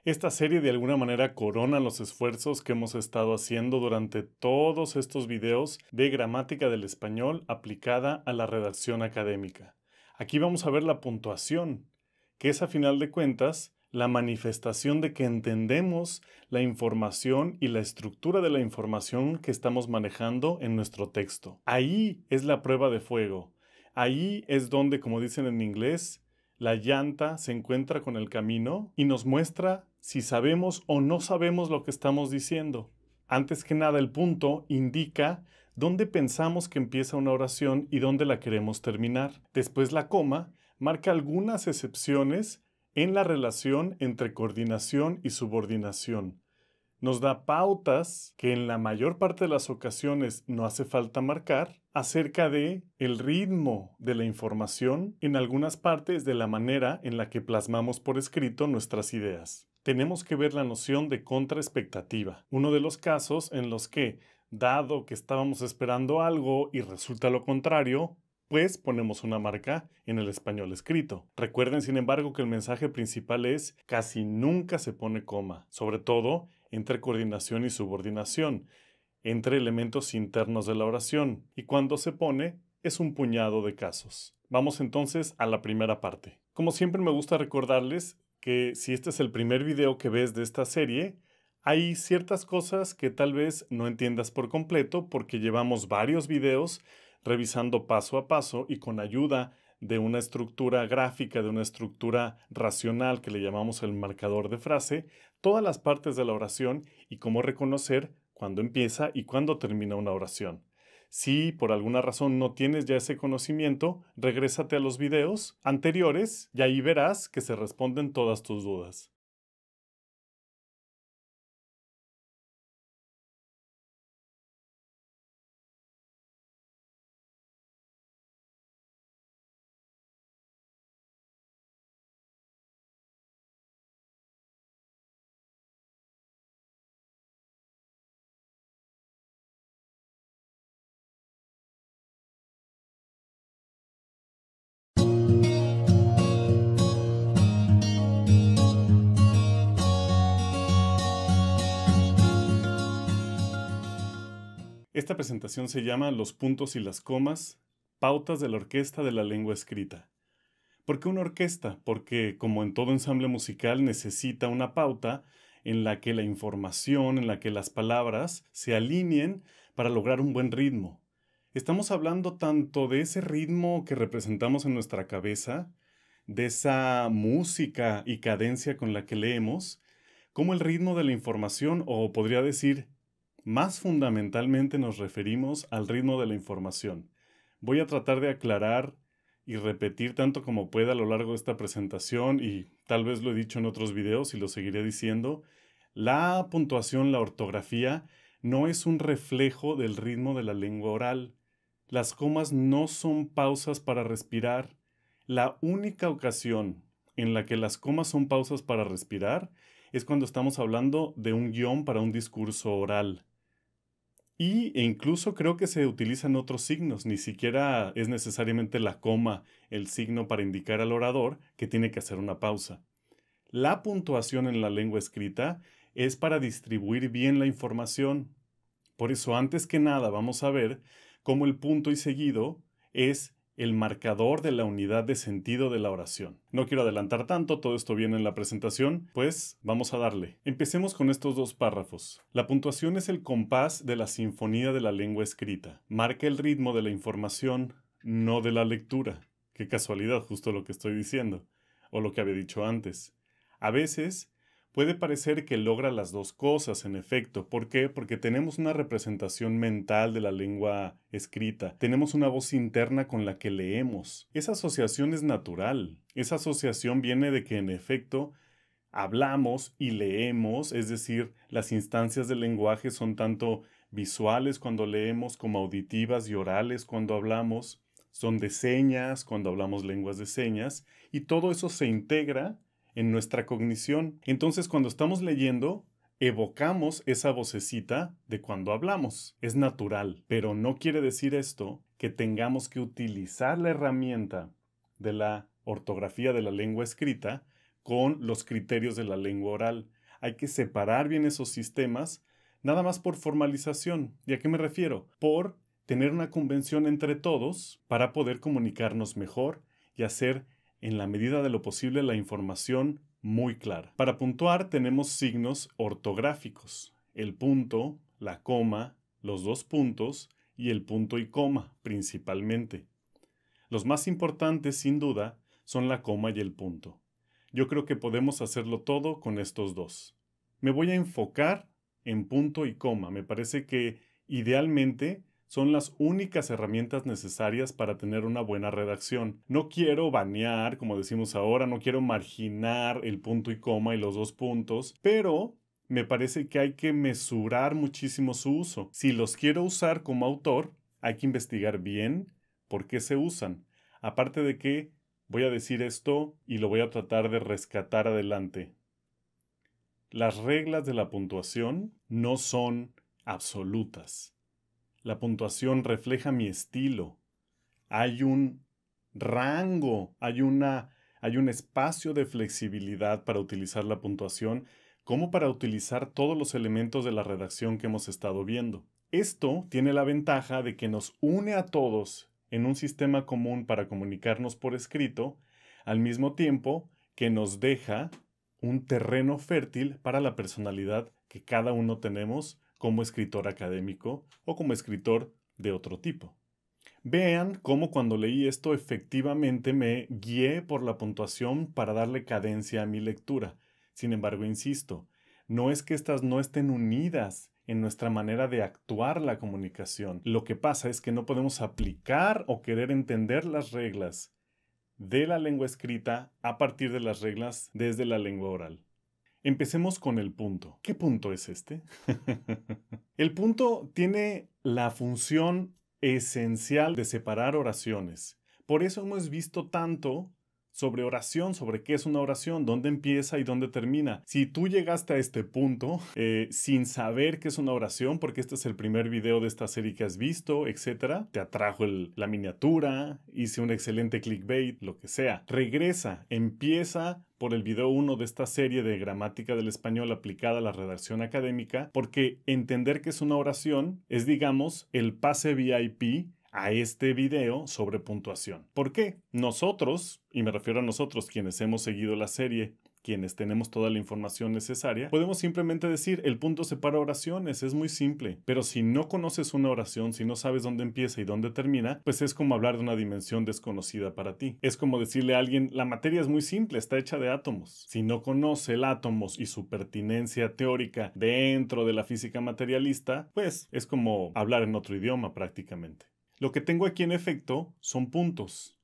Esta serie de alguna manera corona los esfuerzos que hemos estado haciendo durante todos estos videos de gramática del español aplicada a la redacción académica. Aquí vamos a ver la puntuación, que es a final de cuentas la manifestación de que entendemos la información y la estructura de la información que estamos manejando en nuestro texto. Ahí es la prueba de fuego. Ahí es donde, como dicen en inglés, la llanta se encuentra con el camino y nos muestra si sabemos o no sabemos lo que estamos diciendo. Antes que nada, el punto indica dónde pensamos que empieza una oración y dónde la queremos terminar. Después la coma marca algunas excepciones en la relación entre coordinación y subordinación. Nos da pautas que en la mayor parte de las ocasiones no hace falta marcar acerca de el ritmo de la información en algunas partes de la manera en la que plasmamos por escrito nuestras ideas. Tenemos que ver la noción de contraexpectativa, uno de los casos en los que, dado que estábamos esperando algo y resulta lo contrario, pues ponemos una marca en el español escrito. Recuerden, sin embargo, que el mensaje principal es casi nunca se pone coma, sobre todo entre coordinación y subordinación, entre elementos internos de la oración, y cuando se pone es un puñado de casos. Vamos entonces a la primera parte. Como siempre me gusta recordarles que si este es el primer video que ves de esta serie, hay ciertas cosas que tal vez no entiendas por completo porque llevamos varios videos revisando paso a paso y con ayuda de una estructura gráfica, de una estructura racional que le llamamos el marcador de frase, todas las partes de la oración y cómo reconocer cuándo empieza y cuándo termina una oración. Si por alguna razón no tienes ya ese conocimiento, regrésate a los videos anteriores y ahí verás que se responden todas tus dudas. Esta presentación se llama Los puntos y las comas, pautas de la orquesta de la lengua escrita. ¿Por qué una orquesta? Porque, como en todo ensamble musical, necesita una pauta en la que la información, en la que las palabras se alineen para lograr un buen ritmo. Estamos hablando tanto de ese ritmo que representamos en nuestra cabeza, de esa música y cadencia con la que leemos, como el ritmo de la información, o podría decir, más fundamentalmente nos referimos al ritmo de la información. Voy a tratar de aclarar y repetir tanto como pueda a lo largo de esta presentación, y tal vez lo he dicho en otros videos y lo seguiré diciendo. La puntuación, la ortografía, no es un reflejo del ritmo de la lengua oral. Las comas no son pausas para respirar. La única ocasión en la que las comas son pausas para respirar es cuando estamos hablando de un guión para un discurso oral. E incluso creo que se utilizan otros signos, ni siquiera es necesariamente la coma el signo para indicar al orador que tiene que hacer una pausa. La puntuación en la lengua escrita es para distribuir bien la información. Por eso, antes que nada, vamos a ver cómo el punto y seguido es el marcador de la unidad de sentido de la oración. No quiero adelantar tanto, todo esto viene en la presentación, pues vamos a darle. Empecemos con estos dos párrafos. La puntuación es el compás de la sinfonía de la lengua escrita. Marca el ritmo de la información, no de la lectura. Qué casualidad, justo lo que estoy diciendo, o lo que había dicho antes. A veces puede parecer que logra las dos cosas, en efecto. ¿Por qué? Porque tenemos una representación mental de la lengua escrita. Tenemos una voz interna con la que leemos. Esa asociación es natural. Esa asociación viene de que, en efecto, hablamos y leemos, es decir, las instancias del lenguaje son tanto visuales cuando leemos como auditivas y orales cuando hablamos. Son de señas cuando hablamos lenguas de señas. Y todo eso se integra en nuestra cognición. Entonces, cuando estamos leyendo, evocamos esa vocecita de cuando hablamos. Es natural, pero no quiere decir esto que tengamos que utilizar la herramienta de la ortografía de la lengua escrita con los criterios de la lengua oral. Hay que separar bien esos sistemas, nada más por formalización. ¿Y a qué me refiero? Por tener una convención entre todos para poder comunicarnos mejor y hacer, en la medida de lo posible, la información muy clara. Para puntuar tenemos signos ortográficos: el punto, la coma, los dos puntos y el punto y coma, principalmente. Los más importantes, sin duda, son la coma y el punto. Yo creo que podemos hacerlo todo con estos dos. Me voy a enfocar en punto y coma. Me parece que, idealmente, son las únicas herramientas necesarias para tener una buena redacción. No quiero banear, como decimos ahora, no quiero marginar el punto y coma y los dos puntos, pero me parece que hay que mesurar muchísimo su uso. Si los quiero usar como autor, hay que investigar bien por qué se usan. Aparte de que voy a decir esto y lo voy a tratar de rescatar adelante. Las reglas de la puntuación no son absolutas. La puntuación refleja mi estilo. Hay un rango, hay un espacio de flexibilidad para utilizar la puntuación, como para utilizar todos los elementos de la redacción que hemos estado viendo. Esto tiene la ventaja de que nos une a todos en un sistema común para comunicarnos por escrito, al mismo tiempo que nos deja un terreno fértil para la personalidad que cada uno tenemos como escritor académico o como escritor de otro tipo. Vean cómo cuando leí esto efectivamente me guié por la puntuación para darle cadencia a mi lectura. Sin embargo, insisto, no es que estas no estén unidas en nuestra manera de actuar la comunicación. Lo que pasa es que no podemos aplicar o querer entender las reglas de la lengua escrita a partir de las reglas desde la lengua oral. Empecemos con el punto. ¿Qué punto es este? El punto tiene la función esencial de separar oraciones. Por eso hemos visto tanto sobre oración, sobre qué es una oración, dónde empieza y dónde termina. Si tú llegaste a este punto sin saber qué es una oración, porque este es el primer video de esta serie que has visto, etc., te atrajo la miniatura, hice un excelente clickbait, lo que sea, regresa, empieza por el video 1 de esta serie de gramática del español aplicada a la redacción académica, porque entender qué es una oración es, digamos, el pase VIP a este video sobre puntuación. ¿Por qué? Nosotros, y me refiero a nosotros quienes hemos seguido la serie, quienes tenemos toda la información necesaria, podemos simplemente decir: el punto separa oraciones, es muy simple. Pero si no conoces una oración, si no sabes dónde empieza y dónde termina, pues es como hablar de una dimensión desconocida para ti. Es como decirle a alguien: la materia es muy simple, está hecha de átomos. Si no conoce el átomos y su pertinencia teórica dentro de la física materialista, pues es como hablar en otro idioma prácticamente. Lo que tengo aquí en efecto son puntos.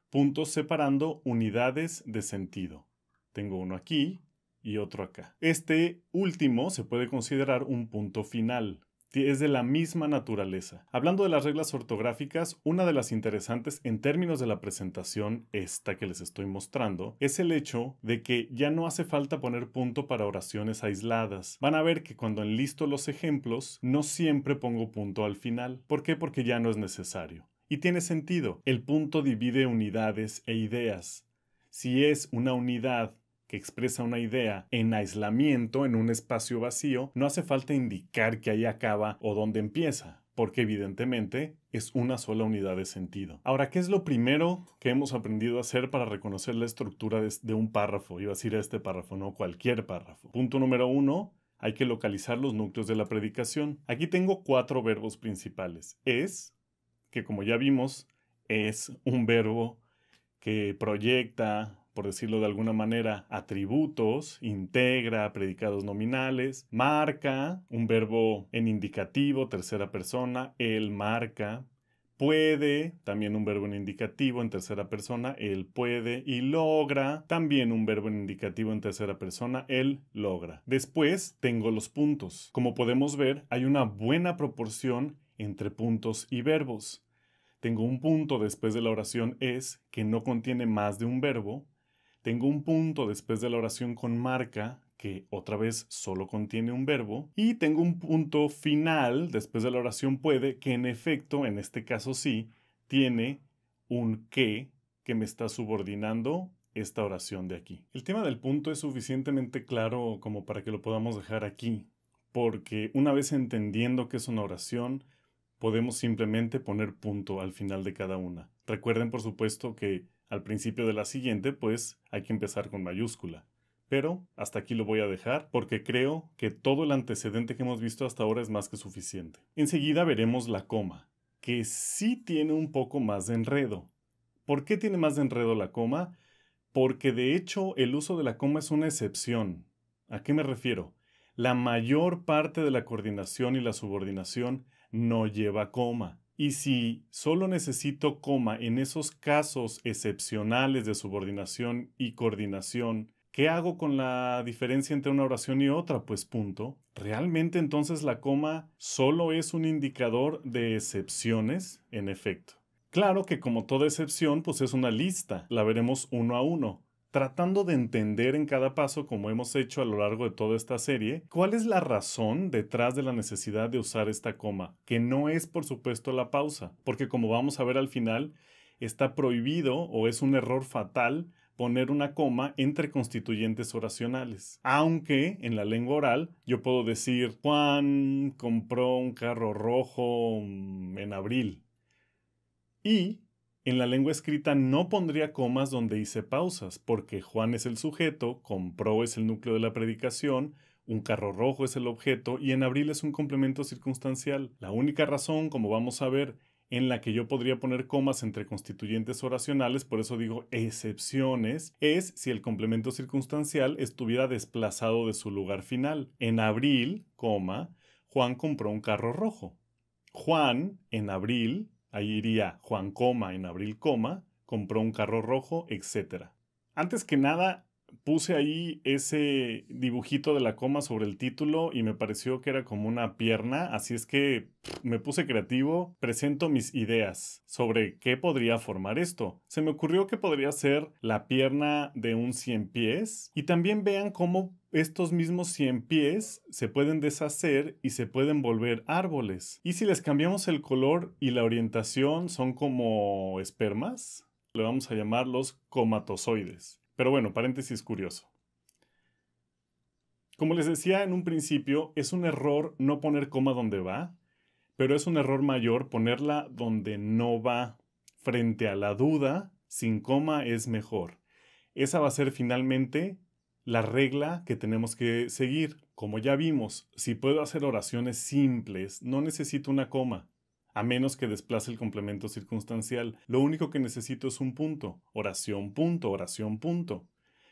Puntos separando unidades de sentido. Tengo uno aquí y otro acá. Este último se puede considerar un punto final. Es de la misma naturaleza. Hablando de las reglas ortográficas, una de las interesantes en términos de la presentación, esta que les estoy mostrando, es el hecho de que ya no hace falta poner punto para oraciones aisladas. Van a ver que cuando enlisto los ejemplos, no siempre pongo punto al final. ¿Por qué? Porque ya no es necesario. Y tiene sentido. El punto divide unidades e ideas. Si es una unidad que expresa una idea en aislamiento, en un espacio vacío, no hace falta indicar que ahí acaba o dónde empieza, porque evidentemente es una sola unidad de sentido. Ahora, ¿qué es lo primero que hemos aprendido a hacer para reconocer la estructura de un párrafo? Iba a decir este párrafo, no cualquier párrafo. Punto número 1. Hay que localizar los núcleos de la predicación. Aquí tengo 4 verbos principales. Es, que como ya vimos, es un verbo que proyecta, por decirlo de alguna manera, atributos, integra predicados nominales, marca, un verbo en indicativo, tercera persona, él marca, puede, también un verbo en indicativo en tercera persona, él puede, y logra, también un verbo en indicativo en tercera persona, él logra. Después tengo los puntos. Como podemos ver, hay una buena proporción entre puntos y verbos. Tengo un punto después de la oración es, que no contiene más de un verbo. Tengo un punto después de la oración con marca, que otra vez solo contiene un verbo. Y tengo un punto final después de la oración puede, que en efecto, en este caso sí, tiene un que me está subordinando esta oración de aquí. El tema del punto es suficientemente claro como para que lo podamos dejar aquí, porque una vez entendiendo que es una oración, podemos simplemente poner punto al final de cada una. Recuerden, por supuesto, que al principio de la siguiente, pues hay que empezar con mayúscula. Pero hasta aquí lo voy a dejar porque creo que todo el antecedente que hemos visto hasta ahora es más que suficiente. Enseguida veremos la coma, que sí tiene un poco más de enredo. ¿Por qué tiene más de enredo la coma? Porque de hecho el uso de la coma es una excepción. ¿A qué me refiero? La mayor parte de la coordinación y la subordinación no lleva coma. Y si solo necesito coma en esos casos excepcionales de subordinación y coordinación, ¿qué hago con la diferencia entre una oración y otra? Pues punto. ¿Realmente entonces la coma solo es un indicador de excepciones? En efecto. Claro que como toda excepción, pues es una lista. La veremos uno a uno, tratando de entender en cada paso, como hemos hecho a lo largo de toda esta serie, cuál es la razón detrás de la necesidad de usar esta coma, que no es por supuesto la pausa, porque como vamos a ver al final, está prohibido o es un error fatal poner una coma entre constituyentes oracionales. Aunque en la lengua oral yo puedo decir Juan compró un carro rojo en abril. Y en la lengua escrita no pondría comas donde hice pausas, porque Juan es el sujeto, compró es el núcleo de la predicación, un carro rojo es el objeto y en abril es un complemento circunstancial. La única razón, como vamos a ver, en la que yo podría poner comas entre constituyentes oracionales, por eso digo excepciones, es si el complemento circunstancial estuviera desplazado de su lugar final. En abril, coma, Juan compró un carro rojo. Juan, en abril, ahí iría Juan, en abril, compró un carro rojo, etc. Antes que nada, puse ahí ese dibujito de la coma sobre el título y me pareció que era como una pierna, así es que me puse creativo, presento mis ideas sobre qué podría formar esto. Se me ocurrió que podría ser la pierna de un 100 pies y también vean cómo estos mismos 100 pies se pueden deshacer y se pueden volver árboles. Y si les cambiamos el color y la orientación son como espermas, le vamos a llamar los comatozoides. Pero bueno, paréntesis curioso. Como les decía en un principio, es un error no poner coma donde va, pero es un error mayor ponerla donde no va. Frente a la duda, sin coma es mejor. Esa va a ser finalmente la regla que tenemos que seguir. Como ya vimos, si puedo hacer oraciones simples, no necesito una coma, a menos que desplace el complemento circunstancial. Lo único que necesito es un punto. Oración punto, oración punto.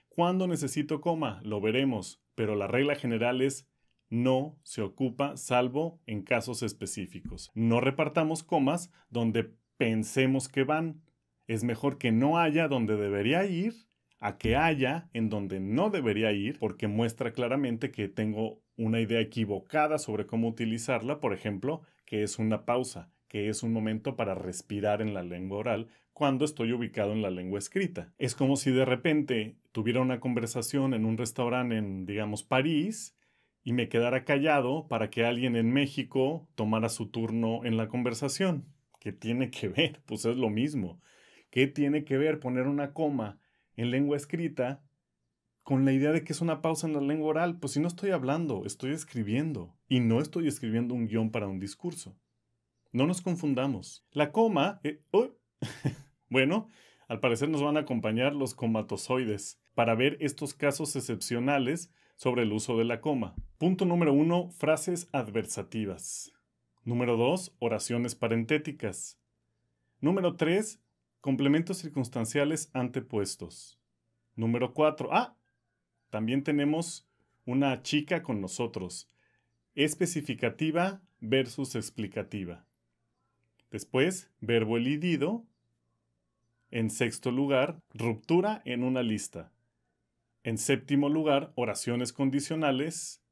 ¿Cuándo necesito coma? Lo veremos, pero la regla general es no se ocupa salvo en casos específicos. No repartamos comas donde pensemos que van. Es mejor que no haya donde debería ir a que haya en donde no debería ir, porque muestra claramente que tengo una idea equivocada sobre cómo utilizarla, por ejemplo, que es una pausa, que es un momento para respirar en la lengua oral cuando estoy ubicado en la lengua escrita. Es como si de repente tuviera una conversación en un restaurante en, digamos, París, y me quedara callado para que alguien en México tomara su turno en la conversación. ¿Qué tiene que ver? Pues es lo mismo. ¿Qué tiene que ver poner una coma en lengua escrita con la idea de que es una pausa en la lengua oral? Pues si no estoy hablando, estoy escribiendo. Y no estoy escribiendo un guión para un discurso. No nos confundamos. La coma... Bueno, al parecer nos van a acompañar los comatozoides para ver estos casos excepcionales sobre el uso de la coma. Punto número 1, frases adversativas. Número 2, oraciones parentéticas. Número 3, complementos circunstanciales antepuestos. Número 4, también tenemos una chica con nosotros. Especificativa versus explicativa. Después, verbo elidido. En sexto lugar, ruptura en una lista. En séptimo lugar, oraciones condicionales.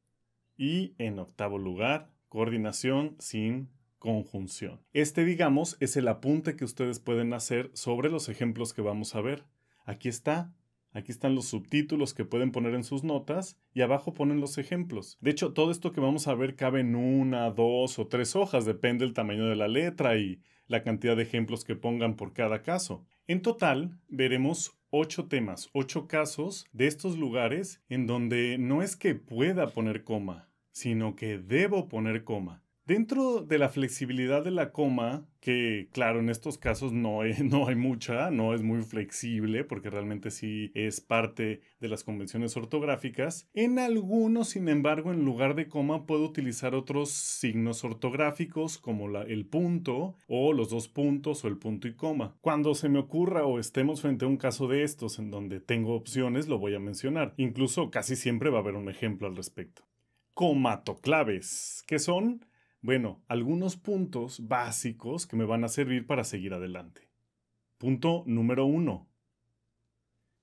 Y en octavo lugar, coordinación sin conjunción. Este, digamos, es el apunte que ustedes pueden hacer sobre los ejemplos que vamos a ver. Aquí está. Aquí están los subtítulos que pueden poner en sus notas y abajo ponen los ejemplos. De hecho, todo esto que vamos a ver cabe en 1, 2 o 3 hojas, depende del tamaño de la letra y la cantidad de ejemplos que pongan por cada caso. En total, veremos 8 temas, 8 casos de estos lugares en donde no es que pueda poner coma, sino que debo poner coma. Dentro de la flexibilidad de la coma, que claro, en estos casos no hay mucha, no es muy flexible, porque realmente sí es parte de las convenciones ortográficas, en algunos, sin embargo, en lugar de coma puedo utilizar otros signos ortográficos como el punto o los dos puntos o el punto y coma. Cuando se me ocurra o estemos frente a un caso de estos en donde tengo opciones, lo voy a mencionar. Incluso casi siempre va a haber un ejemplo al respecto. Comatoclaves, ¿qué son? Bueno, algunos puntos básicos que me van a servir para seguir adelante. Punto número 1.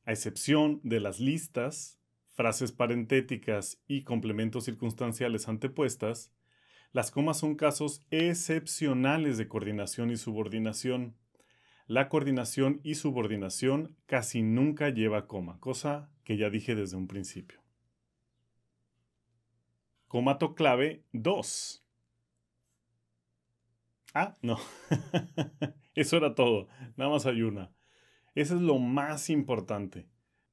A excepción de las listas, frases parentéticas y complementos circunstanciales antepuestas, las comas son casos excepcionales de coordinación y subordinación. La coordinación y subordinación casi nunca lleva coma, cosa que ya dije desde un principio. Comatoclave 2. No. Eso era todo. Nada más hay una. Eso es lo más importante.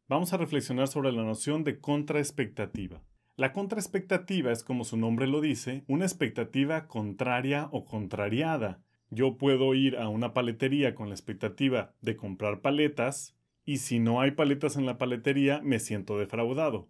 Vamos a reflexionar sobre la noción de contraexpectativa. La contraexpectativa es, como su nombre lo dice, una expectativa contraria o contrariada. Yo puedo ir a una paletería con la expectativa de comprar paletas y si no hay paletas en la paletería me siento defraudado.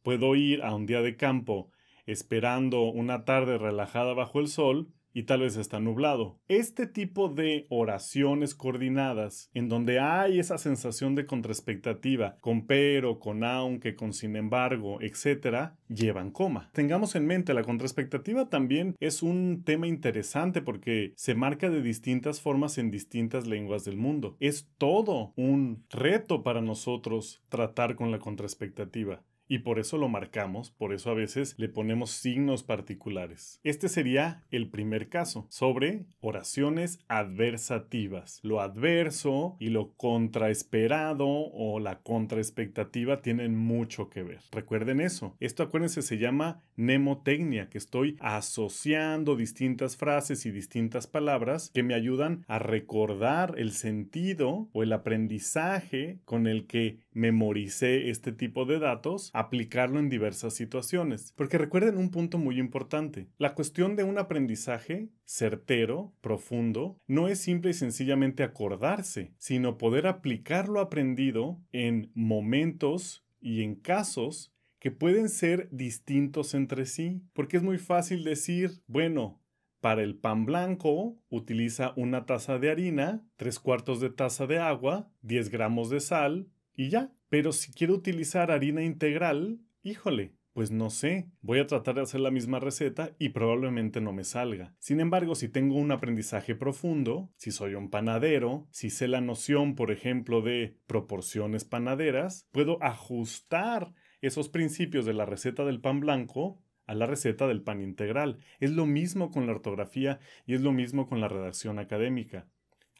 Puedo ir a un día de campo esperando una tarde relajada bajo el sol y tal vez está nublado. Este tipo de oraciones coordinadas, en donde hay esa sensación de contraexpectativa, con pero, con aunque, con sin embargo, etc., llevan coma. Tengamos en mente, la contraexpectativa también es un tema interesante porque se marca de distintas formas en distintas lenguas del mundo. Es todo un reto para nosotros tratar con la contraexpectativa. Y por eso lo marcamos, por eso a veces le ponemos signos particulares. Este sería el primer caso, sobre oraciones adversativas. Lo adverso y lo contraesperado o la contraexpectativa tienen mucho que ver. Recuerden eso. Esto, acuérdense, se llama mnemotecnia, que estoy asociando distintas frases y distintas palabras que me ayudan a recordar el sentido o el aprendizaje con el que memoricé este tipo de datos, aplicarlo en diversas situaciones. Porque recuerden un punto muy importante. La cuestión de un aprendizaje certero, profundo, no es simple y sencillamente acordarse, sino poder aplicar lo aprendido en momentos y en casos que pueden ser distintos entre sí. Porque es muy fácil decir, bueno, para el pan blanco utiliza una taza de harina, 3/4 de taza de agua, 10 gramos de sal y ya. Pero si quiero utilizar harina integral, híjole, pues no sé, voy a tratar de hacer la misma receta y probablemente no me salga. Sin embargo, si tengo un aprendizaje profundo, si soy un panadero, si sé la noción, por ejemplo, de proporciones panaderas, puedo ajustar esos principios de la receta del pan blanco a la receta del pan integral. Es lo mismo con la ortografía y es lo mismo con la redacción académica.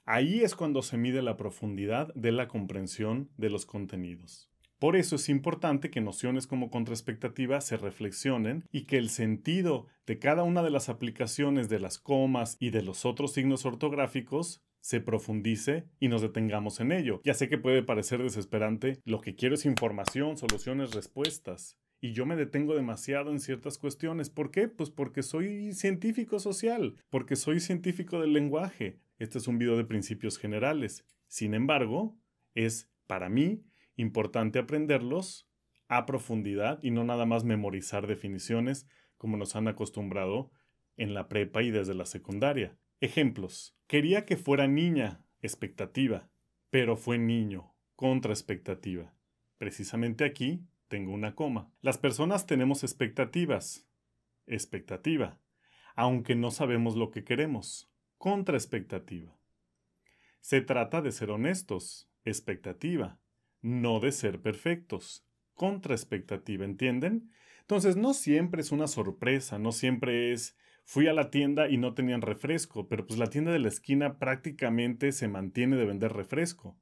Ahí es cuando se mide la profundidad de la comprensión de los contenidos. Por eso es importante que nociones como contraexpectativa se reflexionen y que el sentido de cada una de las aplicaciones de las comas y de los otros signos ortográficos se profundice y nos detengamos en ello. Ya sé que puede parecer desesperante, lo que quiero es información, soluciones, respuestas. Y yo me detengo demasiado en ciertas cuestiones. ¿Por qué? Pues porque soy científico social, porque soy científico del lenguaje. Este es un video de principios generales. Sin embargo, es para mí importante aprenderlos a profundidad y no nada más memorizar definiciones como nos han acostumbrado en la prepa y desde la secundaria. Ejemplos. Quería que fuera niña, expectativa, pero fue niño, contraexpectativa. Precisamente aquí tengo una coma. Las personas tenemos expectativas, expectativa, aunque no sabemos lo que queremos, contraexpectativa. Se trata de ser honestos, expectativa, no de ser perfectos, contraexpectativa, ¿entienden? Entonces no siempre es una sorpresa, no siempre es fui a la tienda y no tenían refresco, pero pues la tienda de la esquina prácticamente se mantiene de vender refresco.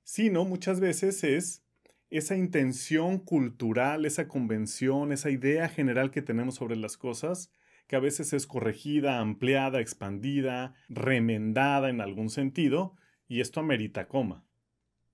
Sino muchas veces es esa intención cultural, esa convención, esa idea general que tenemos sobre las cosas, que a veces es corregida, ampliada, expandida, remendada en algún sentido, y esto amerita coma.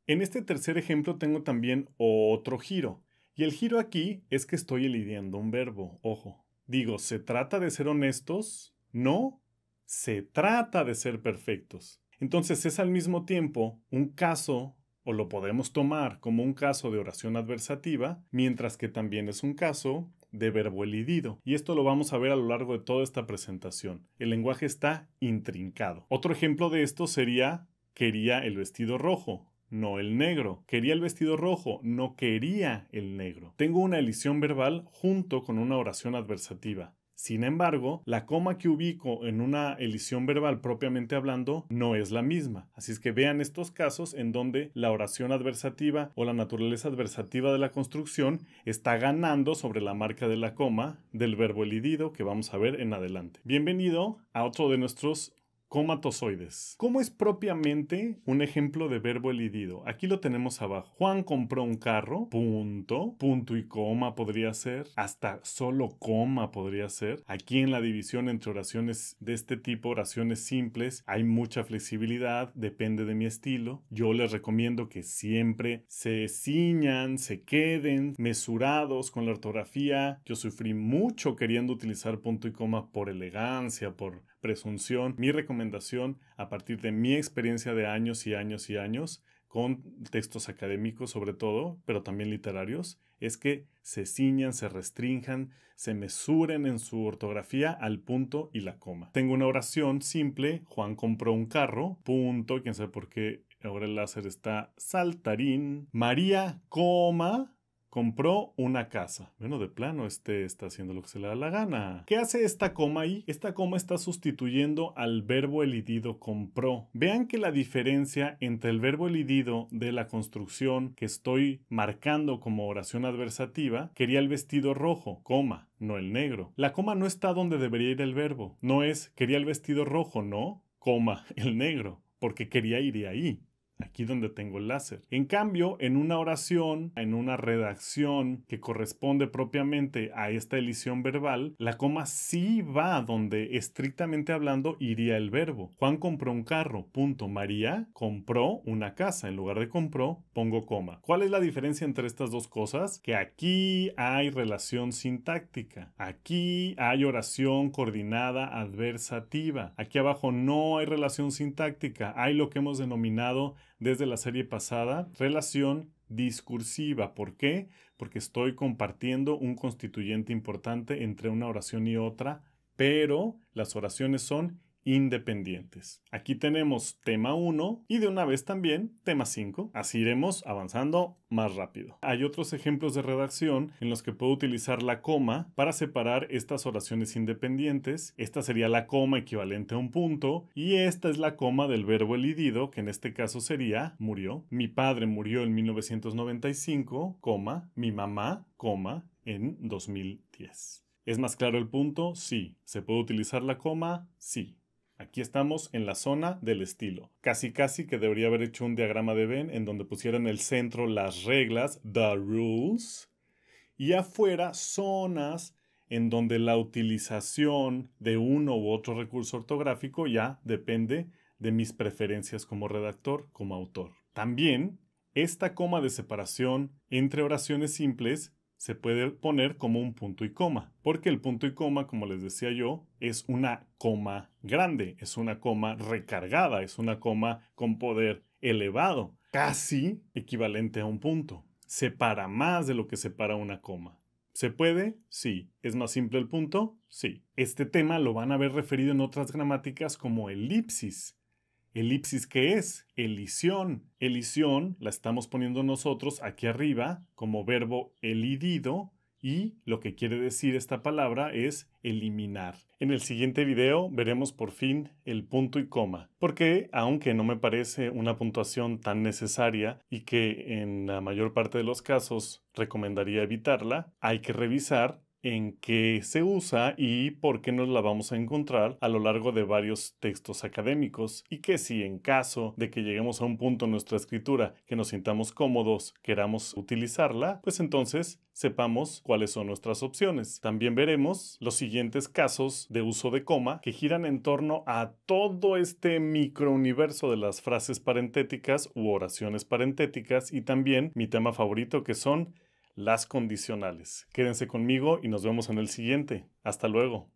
En este tercer ejemplo tengo también otro giro. Y el giro aquí es que estoy elidiendo un verbo. Ojo. Digo, ¿se trata de ser honestos? No, se trata de ser perfectos. Entonces es al mismo tiempo un caso, o lo podemos tomar como un caso de oración adversativa, mientras que también es un caso de verbo elidido. Y esto lo vamos a ver a lo largo de toda esta presentación. El lenguaje está intrincado. Otro ejemplo de esto sería: quería el vestido rojo, no el negro. Quería el vestido rojo, no quería el negro. Tengo una elisión verbal junto con una oración adversativa. Sin embargo, la coma que ubico en una elisión verbal propiamente hablando no es la misma. Así es que vean estos casos en donde la oración adversativa o la naturaleza adversativa de la construcción está ganando sobre la marca de la coma del verbo elidido que vamos a ver en adelante. Bienvenido a otro de nuestros comatozoides. ¿Cómo es propiamente un ejemplo de verbo elidido? Aquí lo tenemos abajo. Juan compró un carro, punto, punto y coma podría ser, hasta solo coma podría ser. Aquí en la división entre oraciones de este tipo, oraciones simples, hay mucha flexibilidad, depende de mi estilo. Yo les recomiendo que siempre se ciñan, se queden mesurados con la ortografía. Yo sufrí mucho queriendo utilizar punto y coma por elegancia, por presunción. Mi recomendación, a partir de mi experiencia de años y años y años, con textos académicos sobre todo, pero también literarios, es que se ciñan, se restrinjan, se mesuren en su ortografía al punto y la coma. Tengo una oración simple: Juan compró un carro, punto, quién sabe por qué ahora el láser está saltarín. María, coma, compró una casa. Bueno, de plano, está haciendo lo que se le da la gana. ¿Qué hace esta coma ahí? Esta coma está sustituyendo al verbo elidido compró. Vean que la diferencia entre el verbo elidido de la construcción que estoy marcando como oración adversativa: quería el vestido rojo, coma, no el negro. La coma no está donde debería ir el verbo. No es quería el vestido rojo, no, coma, el negro, porque quería ir ahí. Aquí donde tengo el láser. En cambio, en una oración, en una redacción que corresponde propiamente a esta elisión verbal, la coma sí va donde estrictamente hablando iría el verbo. Juan compró un carro, punto. María compró una casa. En lugar de compró, pongo coma. ¿Cuál es la diferencia entre estas dos cosas? Que aquí hay relación sintáctica. Aquí hay oración coordinada adversativa. Aquí abajo no hay relación sintáctica. Hay lo que hemos denominado desde la serie pasada relación discursiva. ¿Por qué? Porque estoy compartiendo un constituyente importante entre una oración y otra, pero las oraciones son independientes. Aquí tenemos tema 1 y de una vez también tema 5. Así iremos avanzando más rápido. Hay otros ejemplos de redacción en los que puedo utilizar la coma para separar estas oraciones independientes. Esta sería la coma equivalente a un punto y esta es la coma del verbo elidido, que en este caso sería murió. Mi padre murió en 1995, coma, mi mamá, coma, en 2010. ¿Es más claro el punto? Sí. ¿Se puede utilizar la coma? Sí. Aquí estamos en la zona del estilo. Casi que debería haber hecho un diagrama de Venn en donde pusiera en el centro las reglas, the rules, y afuera zonas en donde la utilización de uno u otro recurso ortográfico ya depende de mis preferencias como redactor, como autor. También, esta coma de separación entre oraciones simples se puede poner como un punto y coma, porque el punto y coma, como les decía yo, es una coma grande, es una coma recargada, es una coma con poder elevado, casi equivalente a un punto. Separa más de lo que separa una coma. ¿Se puede? Sí. ¿Es más simple el punto? Sí. Este tema lo van a ver referido en otras gramáticas como elipsis. ¿Elipsis qué es? Elisión. Elisión la estamos poniendo nosotros aquí arriba como verbo elidido y lo que quiere decir esta palabra es eliminar. En el siguiente video veremos por fin el punto y coma, porque aunque no me parece una puntuación tan necesaria y que en la mayor parte de los casos recomendaría evitarla, hay que revisar en qué se usa y por qué nos la vamos a encontrar a lo largo de varios textos académicos, y que si en caso de que lleguemos a un punto en nuestra escritura que nos sintamos cómodos, queramos utilizarla, pues entonces sepamos cuáles son nuestras opciones. También veremos los siguientes casos de uso de coma que giran en torno a todo este microuniverso de las frases parentéticas u oraciones parentéticas, y también mi tema favorito, que son las condicionales. Quédense conmigo y nos vemos en el siguiente. Hasta luego.